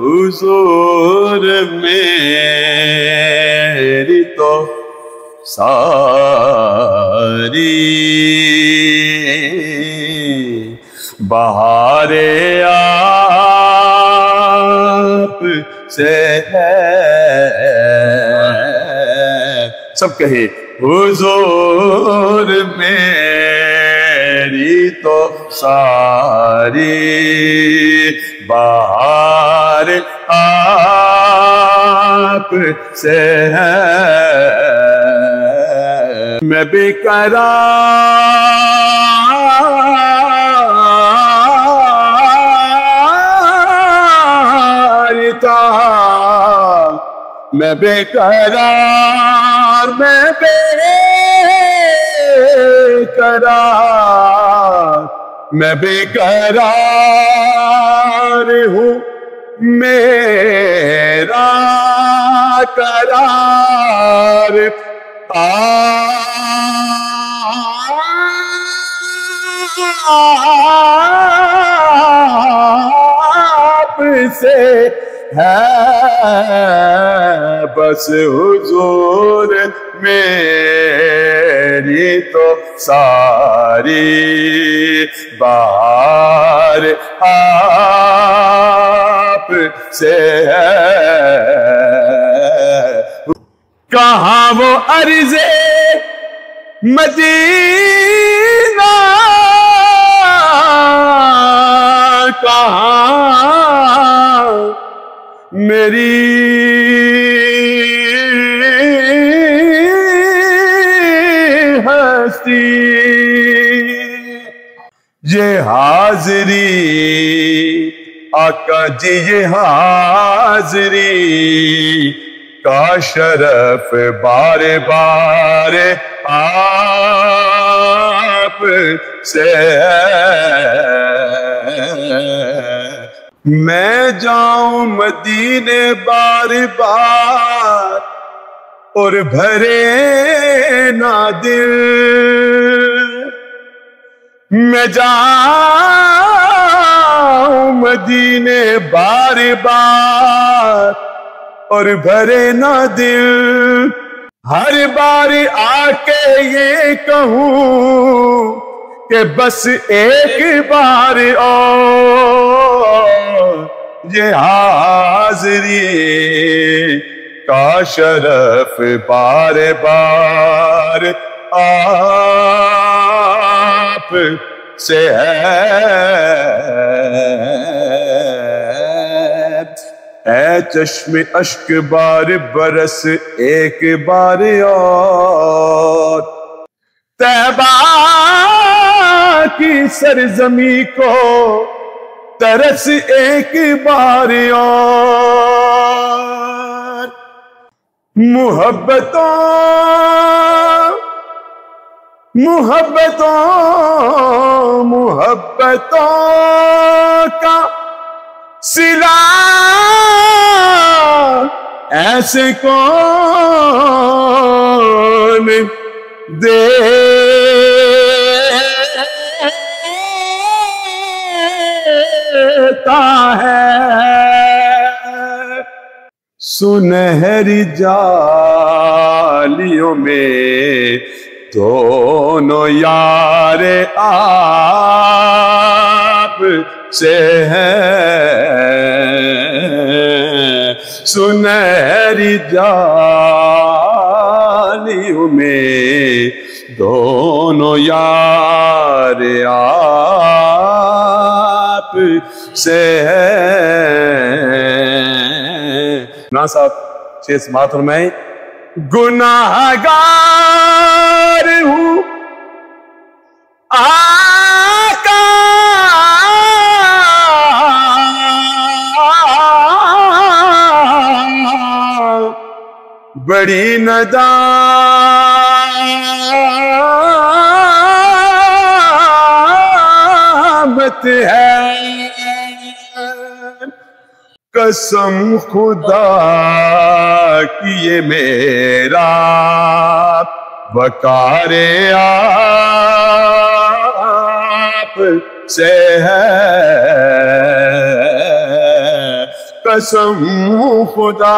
حضور میری تو ساری بہار آپ سے ہے. سب کہیں حضور میری تو ساری بہار آپ سے ہے. میں بے قرار تھا، میں بے قرار، میں بے قرار، میں بے قرار ہوں، میرا قرار آپ سے ہے. بس حضور میری تو ساری بہار آپ سے ہے. کہاں وہ عرض مدینہ، کہاں میری ہستی، یہ حاضری آقا جی، یہ حاضری کا شرف بار بار آپ سے ہے. میں جاؤں مدینے بار بار اور بھرے نہ دل، میں جاؤں مدینے بار بار اور بھرے نہ دل، ہر بار آ کے یہ کہوں کہ بس ایک بار اور یہ حاضری کا شرف بار بار آپ سے ہے. اے چشم اشک بار برس ایک بار اور، طیبہ کی سرزمی کو ترس ایک بار اور. محبتوں کا صلہ ایسے کون دیتا ہے. سنہری جالیوں میں دونوں یار آپ سے ہیں. سنہری جالیوں میں دونوں یار آپ سے ہیں. نا صاحب شیخ سماعت فرمائیں، گناہگار ہوں آقا بڑی ندامت ہے. قسم خدا کی یہ میرا وقار آپ سے ہے. قسم خدا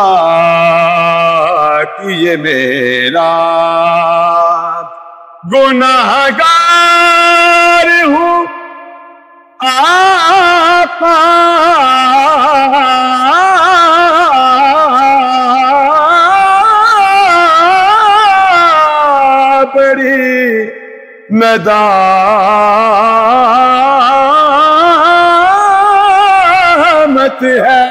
کی یہ میرا گناہگار ہوں آقا بڑی ندامت ہے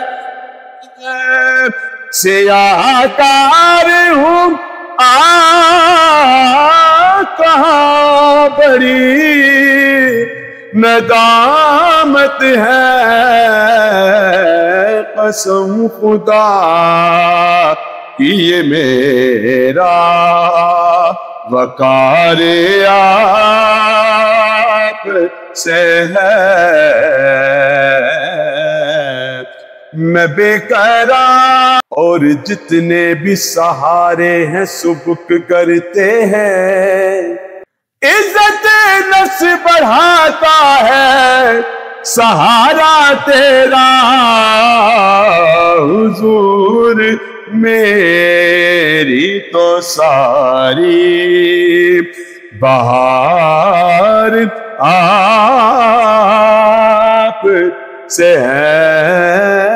سیاہ کار ہوں آقا بڑی ندامت ہے قسم خدا کی یہ میرا وقار آپ سے ہے میں بے قرار اور جتنے بھی سہارے ہیں سبک کرتے ہیں عزت نفس بڑھاتا ہے سہارا تیرا حضور میری تو ساری بہار آپ سے ہے